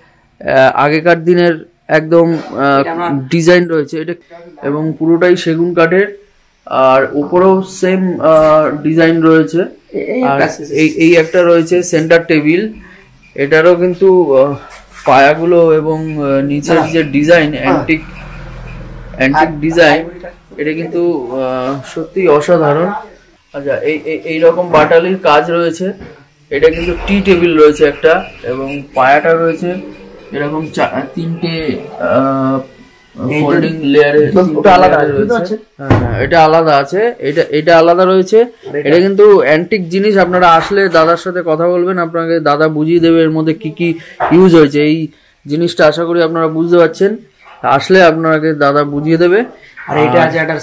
আগেকার দিনের একদম ডিজাইন রয়েছে এটা, এবং পুরোটাই সেগুন কাঠের, আর উপরেও সেম ডিজাইন রয়েছে। আর এই একটা রয়েছে সেন্টার টেবিল, এটারও কিন্তু পায়াগুলো এবং নিচের যে ডিজাইন অ্যান্টিক ডিজাইন, এটা কিন্তু সত্যি অসাধারণ। আচ্ছা, এই রকম বাটালির কাজ রয়েছে। এটা কিন্তু টি টেবিল রয়েছে একটা, এবং পায়াটা রয়েছে এরকম তিনটে ফোল্ডিং লেয়ারে, এটা আলাদা আছে, এটা আলাদা রয়েছে। এটা কিন্তু অ্যান্টিক জিনিস। আপনারা আসলে দাদার সাথে কথা বলবেন, আপনাকে দাদা বুঝিয়ে দেবে এর মধ্যে কি কি ইউজ হয়েছে। এই জিনিসটা আশা করি আপনারা বুঝতে পারছেন, আসলে আপনাকে দাদা বুঝিয়ে দেবে। আর এটা আছে একটা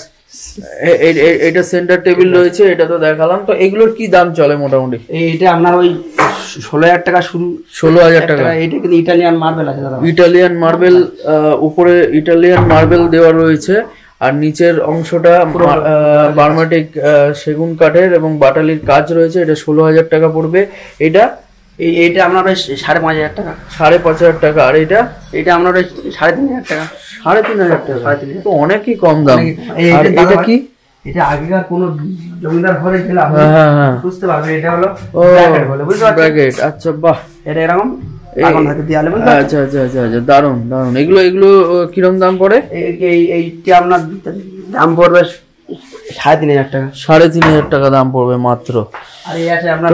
এটা সেন্টার টেবিল রয়েছে, এটা তো দেখালাম। তো এগুলোর কি দাম চলে মোটামুটি? এইটা আপনার ওই 16,000 টাকা শুরু। 16,000 টাকা। এটা কিন্তু ইটালিয়ান মার্বেল আছে দাদা। ইটালিয়ান মার্বেল, উপরে ইটালিয়ান মার্বেল দেওয়া রয়েছে, আর নিচের অংশটা বার্মাটিক সেগুন কাঠের এবং বাটালির কাজ রয়েছে। এটা 16,000 টাকা পড়বে। এইটা আপনার 5,500 টাকা। 5,500 টাকা। আর এটা আপনার 3,500 টাকা। 3,500 টাকা তো অনেকই কম দাম। আর এটা কি? এটা আগেকার কোন জমিদার ঘরে গেলে আপনি বুঝতে পারবেন, এটা হলো ব্র্যাকেট বলে, বুঝতে পারছেন? ব্র্যাকেট। আচ্ছা, বাহ, এটা এরকম আগুন হাতে দেয়ালে, বুঝতে পারছেন? আচ্ছা আচ্ছা আচ্ছা আচ্ছা, দারুন দারুন। এগুলো কিরকম দাম পড়ে? এইটা আপনার দাম পড়বে 3,500 টাকা। 3,500 টাকা দাম পড়বে মাত্র। আর এই আছে আপনার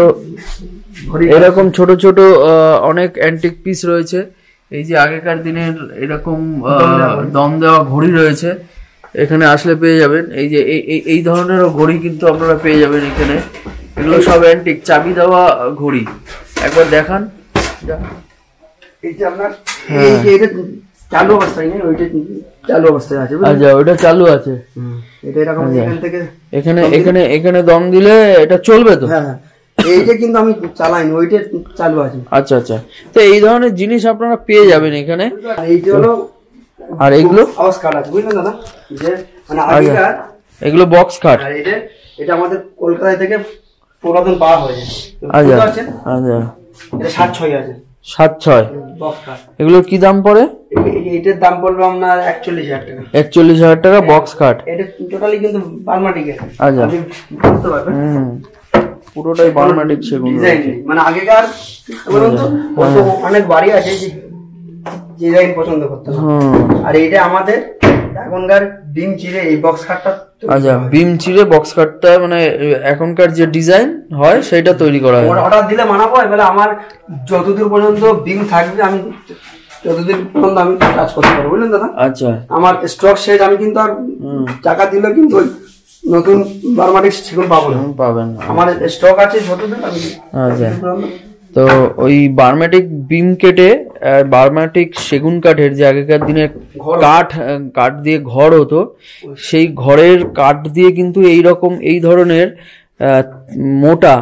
এরকম ছোট ছোট অনেক অ্যান্টিক পিস রয়েছে। এই যে আগেকার দিনের এরকম দম দেওয়া ঘড়ি রয়েছে, এখানে আসলে পেয়ে যাবেন। এই যে এই ধরনেরও ঘড়ি কিন্তু আপনারা পেয়ে যাবেন এখানে। এগুলো সব অ্যান্টিক চাবি দেওয়া ঘড়ি। একবার দেখান। এইটা আপনার এটা চালু অবস্থায় নেই, ওইটা চালু অবস্থায় আছে। আচ্ছা, ওইটা চালু আছে। এটা এরকম এখান থেকে এখানে দম দিলে এটা চলবে তো? হ্যাঁ, এইটা কিন্তু আমি চালাইনি, ওইটা চালু আছে। আচ্ছা আচ্ছা, তো এই ধরনের জিনিস আপনারা পেয়ে যাবেন এখানে। এইটা হলো, আর এগুলো বক্স খাট আছে, বুঝলেন দাদা? যে মানে আগেকার এগুলো বক্স খাট। আর এটা আমাদের কলকাতা থেকে পুরাতন পাওয়া হয়েছে। আচ্ছা আচ্ছা, এটা 7,600 আছে। 7,600 বক্স খাট। এগুলোর কি দাম পড়ে? এটার দাম পড়বে আপনার 41,000 টাকা। 41,000 টাকা বক্স খাট। এটা টোটালি কিন্তু বার্মাটিকের। আচ্ছা, আপনি বুঝতে পারবেন পুরোটাই বার্মাটিক সেগুন ডিজাইন। মানে আগেকার বলুন তো অনেক বাড়ি আছে যে ডিজাইন পছন্দ করতে। আর এইটা আমাদের এখনকার বিম চিরে এই বক্স খাটটা। আচ্ছা, বিম চিরে বক্স খাটটা মানে এখনকার যে ডিজাইন হয় সেটা তৈরি করা হয়। অর্ডার দিলে বানাবো। এবারে আমার যতদূর পর্যন্ত বিম থাকবে আমি ততদিন পর্যন্ত আমি কাজ করতে পারবো, বুঝলেন দাদা? আচ্ছা, আমার স্টক শেষ, আমি কিন্তু আর টাকা দিলে কিন্তু নতুন বার্মাটিক সেগুন পাবেন। আমার স্টক আছে যতদিন আমি। আচ্ছা, তো ওই বার্মাটিক বিম কেটে বার্মাটিক সেগুন কাঠের যে আগেকার দিনে কাঠ দিয়ে ঘর হতো, সেই ঘরের কাঠ দিয়ে কিন্তু এই ধরনের মোটা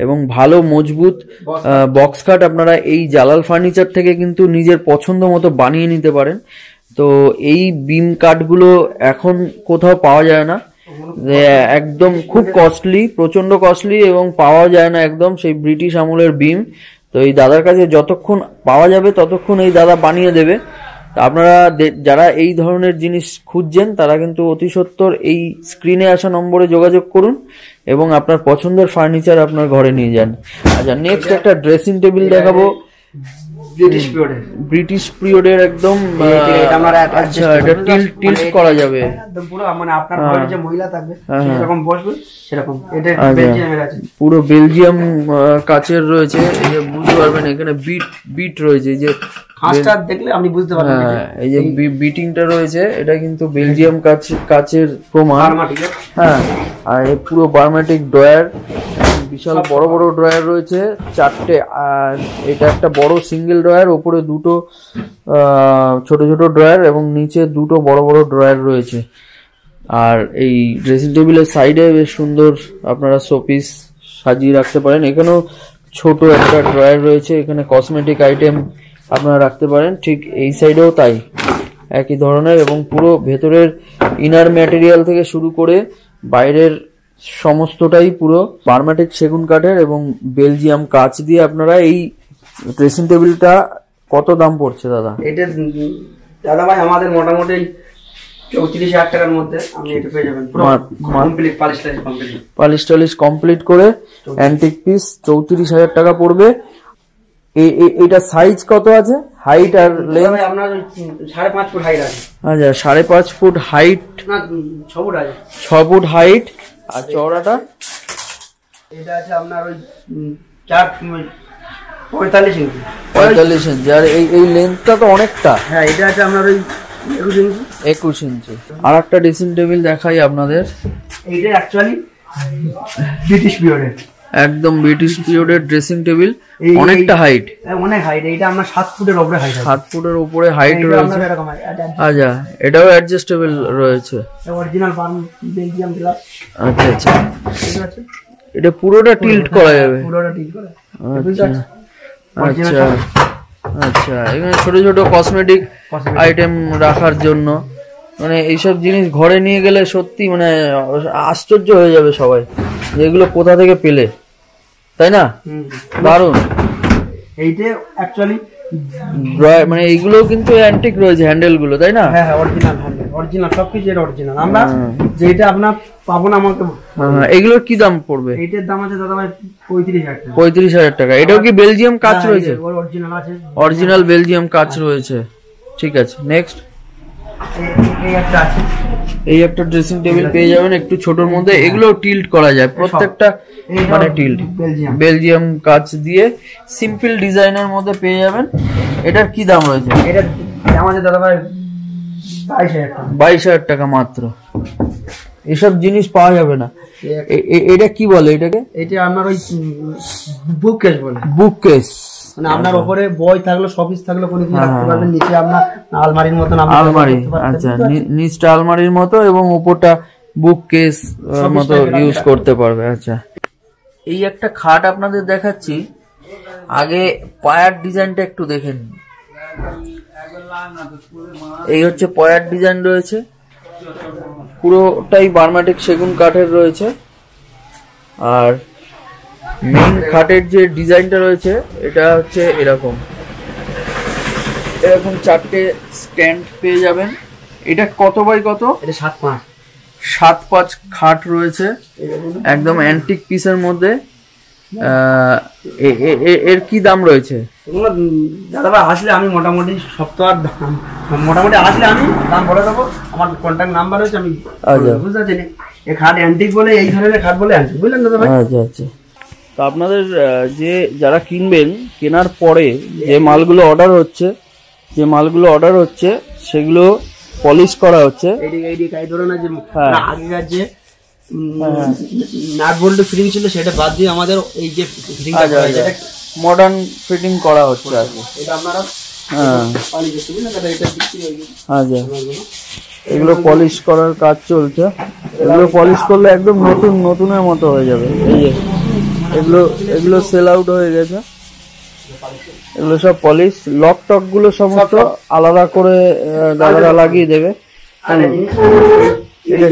এবং ভালো মজবুত বক্স কাট আপনারা এই জালাল ফার্নিচার থেকে কিন্তু নিজের পছন্দ মতো বানিয়ে নিতে পারেন। তো এই বিম কাঠগুলো এখন কোথাও পাওয়া যায় না, একদম খুব কস্টলি, প্রচন্ড কস্টলি, এবং পাওয়া যায় না একদম সেই ব্রিটিশ আমলের বিম। তো এই দাদার কাছে যতক্ষণ পাওয়া যাবে ততক্ষণ এই দাদা বানিয়ে দেবে। আপনারা যারা এই ধরনের জিনিস খুঁজছেন তারা কিন্তু অতি সত্বর এই স্ক্রিনে আসা নম্বরে যোগাযোগ করুন এবং আপনার পছন্দের ফার্নিচার আপনার ঘরে নিয়ে যান। আচ্ছা, নেক্সট একটা ড্রেসিং টেবিল দেখাবো, ব্রিটিশ পিরিয়ডের একদম। আচ্ছা, এটা টিল্ট করা যাবে একদম পুরো, মানে আপনার ঘরে যে মহিলা থাকবে সেরকম বসবে সেরকম। এটা বেলজিয়ামের আছে, পুরো বেলজিয়াম কাচের রয়েছে, এই যে বুঝতে পারবেন এখানে বিট রয়েছে, এই যে খাঁজটা দেখলে আপনি বুঝতে পারবেন। এই যে বিটিংটা রয়েছে এটা কিন্তু বেলজিয়াম কাচের প্রমাণ। হ্যাঁ, আর এই পুরো বার্মাটিক ড্রয়ার, বিশাল বড় বড় ড্রয়ার রয়েছে 4টে, আর এটা একটা বড় সিঙ্গেল ড্রয়ার, ওপরে 2টো ছোট ছোট ড্রয়ার এবং নিচে 2টো বড় বড় ড্রয়ার রয়েছে। আর এই ড্রেসিং টেবিলের সাইডে বেশ সুন্দর আপনারা শোপিস সাজিয়ে রাখতে পারেন। এখানেও ছোট একটা ড্রয়ার রয়েছে, এখানে কসমেটিক আইটেম আপনারা রাখতে পারেন। ঠিক এই সাইডেও তাই, একই ধরনের, এবং পুরো ভেতরের ইনার ম্যাটেরিয়াল থেকে শুরু করে বাইরের সমস্তটাই পুরো বার্মাটিক সেগুন কাঠের এবং বেলজিয়াম কাচ দিয়ে আপনারা এই ড্রেসিং টেবিলটা। কত দাম পড়ছে দাদা এটা? দাদা ভাই আমাদের মোটামুটি 34,000 টাকার মধ্যে আপনি এটা পেয়ে যাবেন, পুরো কমপ্লিট পালিশ টালিশ কমপ্লিট করে অ্যান্টিক পিস 34,000 টাকা পড়বে। এটা সাইজ কত আছে, হাইট আর লেন্থ? আপনার 5.5 ফুট হাইট আছে। আচ্ছা, 5.5 ফুট হাইট না, 6 ফুট আছে। 6 ফুট হাইট। আর চওড়াটা? এটা আছে আপনার ওই 45 ইঞ্চি। 45 ইঞ্চি। আর এই লেন্থটা তো অনেকটা। হ্যাঁ, এটা আছে আপনার ওই 21 ইঞ্চি। আর একটা ড্রেসিং টেবিল দেখাই আপনাদের, এইটা অ্যাকচুয়ালি ব্রিটিশ পিরিয়ডের, একদম ব্রিটিশ পিরিয়ডের ড্রেসিং টেবিল, অনেকটা হাইট, অনেক হাইট। এটা আমরা 7 ফুটের উপরে হাইট, 7 ফুটের উপরে হাইট রয়েছে। আচ্ছা, এটাও অ্যাডজাস্টেবল রয়েছে, অরিজিনাল বেলজিয়াম গ্লাস। আচ্ছা আচ্ছা, এটা পুরোটা টিল্ট করা যাবে? পুরোটা টিল্ট করা। আচ্ছা আচ্ছা, এখানে ছোট ছোট কসমেটিক আইটেম রাখার জন্য, মানে এইসব জিনিস ঘরে নিয়ে গেলে সত্যি মানে আশ্চর্য হয়ে যাবে সবাই, যেগুলো কোথা থেকে পেলে, তাই না? দারুন। এইটা অ্যাকচুয়ালি মানে এইগুলো কিন্তু অ্যান্টিক রয়েছে, হ্যান্ডেল গুলো, তাই না? হ্যাঁ হ্যাঁ, অরিজিনাল হ্যান্ডেল, অরিজিনাল সবকিছু এর অরিজিনাল। আমরা যেটা আপনার পাবো না আমাকে। এগুলোর কি দাম পড়বে? এইটার দাম আছে দাদা ভাই 35,000 টাকা। 35,000 টাকা। এটাও কি বেলজিয়াম কাচ রয়েছে? অরিজিনাল আছে, অরিজিনাল বেলজিয়াম কাচ রয়েছে। ঠিক আছে, নেক্সট। এই একটা আছে, এই একটা ড্রেসিং টেবিল পেয়ে যাবেন একটু ছোটর মধ্যে, এগুলো টিল্ট করা যায় প্রত্যেকটা, মানে টিল্ট বেলজিয়াম কাচ দিয়ে সিম্পল ডিজাইনের মধ্যে পেয়ে যাবেন। এটার কি দাম রয়েছে? এটা আমাদের দাদা ভাই 22,000 টাকা মাত্র। এসব জিনিস পাওয়া যাবে না। এটা কি বলে এটাকে? এটা আপনার ওই বুক কেস বলে। বুক কেস মানে আপনার উপরে বই থাকলো, শোপিস থাকলো, কোনো কিছু রাখতে পারবেন, নিচে আপনার আলমারির মতো। আলমারি, আচ্ছা, নিচটা আলমারির মতো এবং উপরটা বুক কেস মতো ইউজ করতে পারবে। আচ্ছা, এই একটা খাট আপনাদের দেখাচ্ছি, আগে পায়ার ডিজাইনটা একটু দেখেন। এই হচ্ছে পায়ার ডিজাইন রয়েছে, পুরোটাই বার্মাটিক সেগুন কাঠের রয়েছে। আর মেইন খাটের যে ডিজাইনটা রয়েছে এটা হচ্ছে এরকম 4টে স্ট্যান্ড পেয়ে যাবেন। এটা কত বাই কত? এটা 7.5 7.5 খাট রয়েছে, একদম অ্যান্টিক পিসের মধ্যে। এর কি দাম রয়েছে? দাদা ভাই আসলে আমি মোটামুটি সপ্তাহ মোটামুটি আসলে আমি দাম বলে দেবো, আমার কন্ট্যাক্ট নাম্বার হচ্ছে, আমি বুঝতে পারছি। এই খাট অ্যান্টিক বলে, এই ধরনের খাট বলে অ্যান্টিক, বুঝলেন দাদা ভাই? আচ্ছা আচ্ছা। তো আপনাদের যারা কিনবেন, কেনার পরে যে মালগুলো অর্ডার হচ্ছে সেগুলো পলিশ করা হচ্ছে। এই ধরনের যে আগেকার যে নাট বোল্ট ফিটিং ছিল সেটা বাদ দিয়ে আমাদের এই যে মডার্ন ফিটিং করা হচ্ছে আর কি। এটা আপনারা আচ্ছা, এগুলো পলিশ করার কাজ চলছে। এগুলো পলিশ করলে একদম নতুনের মতো হয়ে যাবে। এই যে এগুলো সেল আউট হয়ে গেছে, এগুলো সব পলিশ। লক টক গুলো সমস্ত আলাদা করে দাদারা লাগিয়ে দেবে।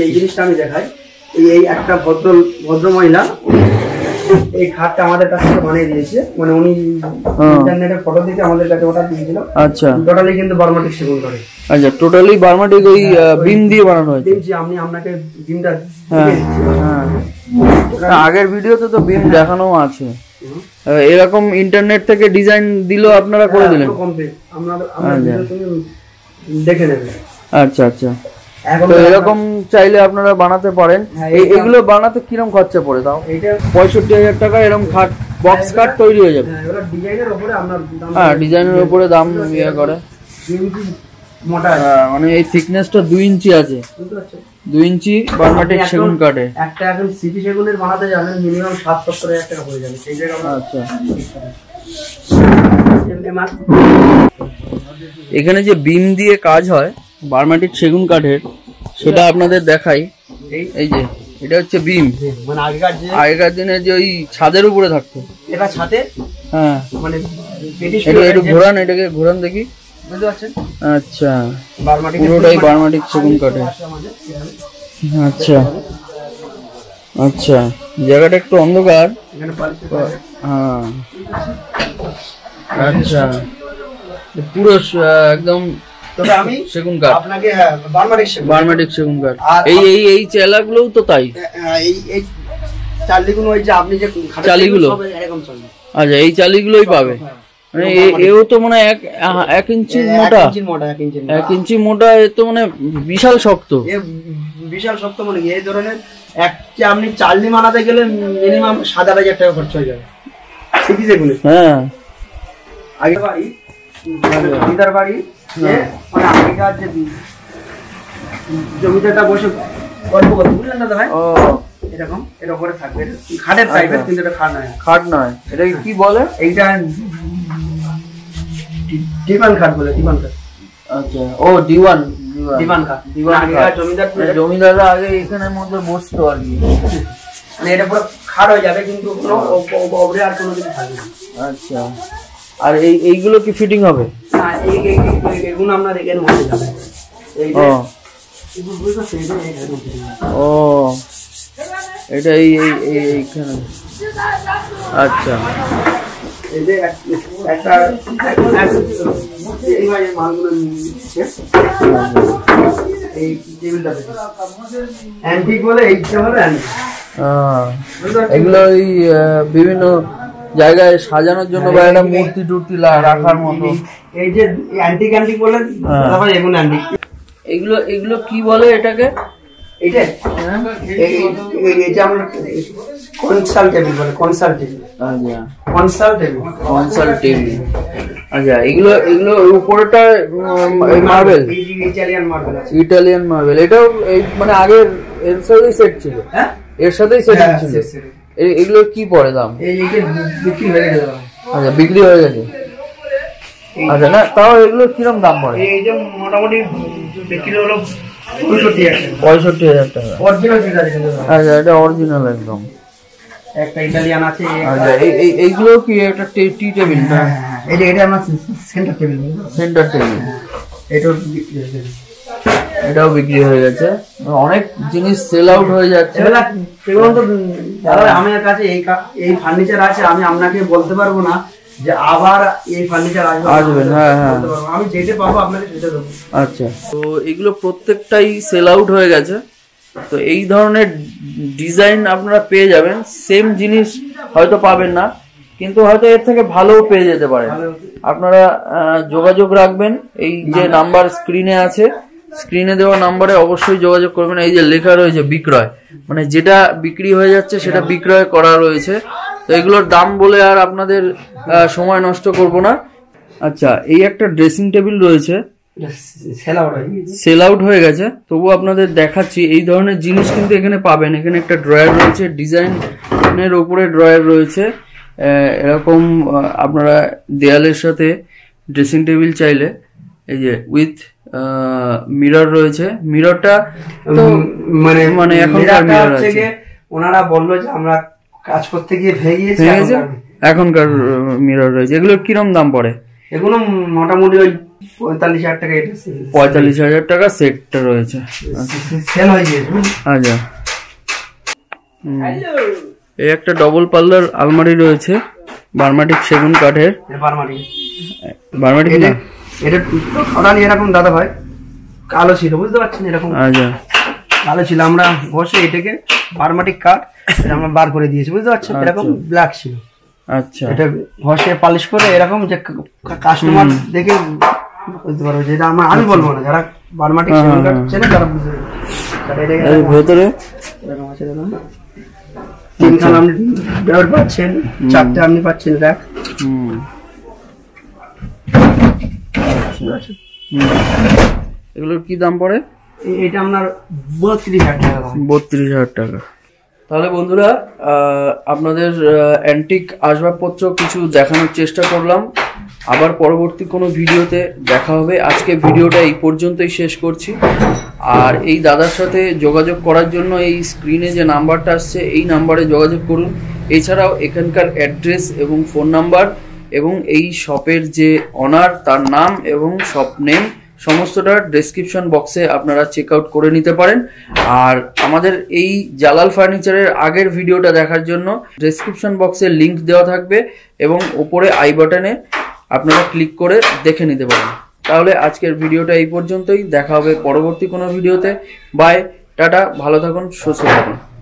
এই জিনিসটা আমি দেখাই। এই একটা ভদ্র মহিলা এই খাটটা আমাদের কাছে বানিয়ে দিয়েছে, মানে উনি ইন্টারনেটে ফটো দেখে আমাদের কাছে অর্ডার দিয়েছিল। আচ্ছা, টোটালি কিন্তু বার্মাটিক সেগুন কাঠে। আচ্ছা, টোটালি বার্মাটিক ওই বিম দিয়ে বানানো হয়েছে। আমি আপনাকে বিমটা আগের ভিডিওতে তো বিম দেখানো আছে। এরকম ইন্টারনেট থেকে ডিজাইন দিলো, আপনারা করে দিলেন? দেখে নেবেন। আচ্ছা আচ্ছা, তো এরকম চাইলে আপনারা বানাতে পারেন। এগুলো বানাতে কিরকম খরচা পড়ে? তাও 65,000 টাকা এরকম খাট, বক্স কাট তৈরি হয়ে যাবে। হ্যাঁ, ডিজাইনের উপরে দাম ইয়ে করে। মানে এই থিকনেসটা 2 ইঞ্চি আছে, 2 ইঞ্চি বার্মাটিক সেগুন কাঠে। একটা এখন সিপি সেগুনের বানাতে যাবেন মিনিমাম 70-70,000 টাকা পড়ে যাবে সেই জায়গায়। আচ্ছা, এখানে যে বিম দিয়ে কাজ হয় বার্মাটিক সেগুন কাঠের, সেটা আপনাদের দেখাই। এই যে এটা হচ্ছে বিম, মানে আগেকার দিনে যে ওই ছাদের উপরে থাকতো, এটা ছাদে। হ্যাঁ, মানে একটু ঘোরান, এটাকে ঘোরান দেখি, বুঝতে পারছেন? আচ্ছা, পুরোটাই বার্মাটিক সেগুন কাঠের। আচ্ছা আচ্ছা, জায়গাটা একটু অন্ধকার। হ্যাঁ, আচ্ছা, পুরো একদম সেগুন কাঠ, আপনাকে বার্মাটিক সেগুন কাঠ। এই চেলাগুলোও তো তাই, এই চালিগুলো, ওই যে আপনি যে চালিগুলো, আচ্ছা, এই চালিগুলোই পাবে। মানে এও তো মানে 1 ইঞ্চি মোটা, 1 ইঞ্চি মোটা। এ তো মানে বিশাল শক্ত, বিশাল শক্ত। মানে এই ধরনের একটা আপনি চালি বানাতে গেলে মিনিমাম 7,000 টাকা খরচ হয়ে যাবে। হ্যাঁ, আগে বাড়ি জমিদার বাড়ি, মানে আগেকার যে জমিদারটা বসে গল্প করতে, বুঝলেন না ভাই? এরকম এর উপরে থাকবে, খাটের টাইপের, কিন্তু এটা খাট নয়। এটাকে কি বলে? এইটা দিবান খাট বলে, দিবান খাট। আচ্ছা, ও দিওয়ান খাট। জমিদাররা আগে এখানের মধ্যে বসতো আর কি। মানে এটা পুরো খাট হয়ে যাবে, কিন্তু কোনো ওপরে আর কোনো কিছু থাকবে না। আচ্ছা, আর এইগুলো কি ফিটিং হবে? না, এইগুলো আমরা এখানে মধ্যে যাবে। ও, এটা এইখানে। আচ্ছা, এই যে একটা মালগুলো এই টেবিলটা অ্যান্টিক বলে, এইটা হলো অ্যান্টিক। এগুলো ওই বিভিন্ন জায়গায় সাজানোর জন্য বা একটা মূর্তি টুর্তি রাখার মতো। এই যে অ্যান্টিক বলে, এগুলো অ্যান্টিক। এগুলো কি বলে এটাকে? এইটা আমরা কনসাল টেবিল বলে, কনসাল টেবিল। আচ্ছা, কনসাল টেবিল। আচ্ছা, এগুলো উপরেটা মার্বেল, ইটালিয়ান মার্বেল। এটাও মানে আগের এর সাথেই সেট ছিল। হ্যাঁ, এর সাথেই সেটিং ছিল। এগুলো কি পড়ে দাম? বিক্রি হয়ে গেছে। আচ্ছা, বিক্রি হয়ে গেছে। আচ্ছা, না তাও এগুলো কিরকম দাম পড়ে? এই যে মোটামুটি বিক্রি হলো 65,000 টাকা। আচ্ছা, এটা অরিজিনাল একদম। একটা ইটালিয়ান আছে। আচ্ছা, এইগুলো কি একটা টি টেবিল? না, এটা আমার সেন্টার টেবিল। এটাও বিক্রি হয়ে গেছে। অনেক জিনিস সেল আউট হয়ে যাচ্ছে। সেগুলো তো আমার কাছে এই ফার্নিচার আছে, আমি আপনাকে বলতে পারবো না যে আবার এই ফার্নিচার আসবেন। হ্যাঁ হ্যাঁ, আমি যেটা পাবো আপনাকে সেটা দেবো। আচ্ছা, তো এগুলো প্রত্যেকটাই সেল আউট হয়ে গেছে। তো এই ধরনের ডিজাইন আপনারা পেয়ে যাবেন। সেম জিনিস হয়তো পাবেন না, কিন্তু হয়তো এর থেকে ভালোও পেয়ে যেতে পারেন। আপনারা যোগাযোগ রাখবেন। এই যে নাম্বার স্ক্রিনে আছে, স্ক্রিনে দেওয়া নাম্বারে অবশ্যই যোগাযোগ করবেন। এই যে লেখা রয়েছে বিক্রয়, মানে যেটা বিক্রি হয়ে যাচ্ছে সেটা বিক্রয় করা রয়েছে। তো এগুলোর দাম বলে আর আপনাদের সময় নষ্ট করব না। আচ্ছা, এই একটা ড্রেসিং টেবিল রয়েছে, সেল আউট হয়ে গেছে, তবু আপনাদের দেখাচ্ছি। এই ধরনের জিনিস কিন্তু এখানে পাবেন। এখানে একটা ড্রয়ার রয়েছে, ডিজাইনের উপরে ড্রয়ার রয়েছে। এরকম আপনারা দেয়ালের সাথে ড্রেসিং টেবিল চাইলে, এই যে উইথ মিরর রয়েছে। মিররটা মানে এখনকার মিরর আছে। ওনারা বললো যে আমরা কাজ করতে গিয়ে ভেঙে গেছে, এখনকার মিরর রয়েছে, এগুলোর কিরম দাম পড়ে? এগুলো মোটামুটি ওই 45,000 টাকা, 45,000 টাকা সেটটা রয়েছে, সেল হয়ে গিয়েছে। আচ্ছা, এই একটা ডবল পাল্লার আলমারি রয়েছে, বার্মাটিক সেগুন কাঠের। বার্মাটিক না, এটা টোটালি এরকম দাদা ভাই কালো ছিল, বুঝতে পারছেন এরকম। আচ্ছা, কালো ছিল, আমরা বসে এটাকে বার্মাটিক কাঠ আমরা বার করে দিয়েছি, বুঝতে পারছেন। এরকম ব্ল্যাক ছিল। আচ্ছা, এটা ঘষে পালিশ করে এরকম যে কাস্টমার দেখে বুঝতে পারবে, যেটা আমি বলবো না, যারা বার্মাটিক সেগুন কাঠ চেনে তারা বুঝতে পারবে। ভেতরে এরকম আছে দাদা, তিনখানা আপনি বেড পাচ্ছেন, 4টে আপনি পাচ্ছেন র্যাক। এগুলোর কি দাম পড়ে? এটা আপনার 32,000 টাকা। 32,000 টাকা। তাহলে বন্ধুরা, আপনাদের অ্যান্টিক আসবাবপত্র কিছু দেখানোর চেষ্টা করলাম। আবার পরবর্তী কোনো ভিডিওতে দেখা হবে। আজকে ভিডিওটা এই পর্যন্তই শেষ করছি। আর এই দাদার সাথে যোগাযোগ করার জন্য এই স্ক্রিনে যে নাম্বারটা আসছে এই নাম্বারে যোগাযোগ করুন। এছাড়াও এখানকার অ্যাড্রেস এবং ফোন নাম্বার এবং এই শপের যে অনার তার নাম এবং শপ নেম সমস্তটা ডেসক্রিপশন বক্সে আপনারা চেক আউট করে নিতে পারেন। আর আমাদের এই জালাল ফার্নিচারের আগের ভিডিওটা দেখার জন্য ডেসক্রিপশন বক্সে লিংক দেওয়া থাকবে এবং উপরে আই বাটনে আপনারা ক্লিক করে দেখে নিতে পারেন। তাহলে আজকের ভিডিওটা এই পর্যন্তই, দেখা হবে পরবর্তী কোনো ভিডিওতে। বাই, টাটা, ভালো থাকুন, সুস্থ থাকুন।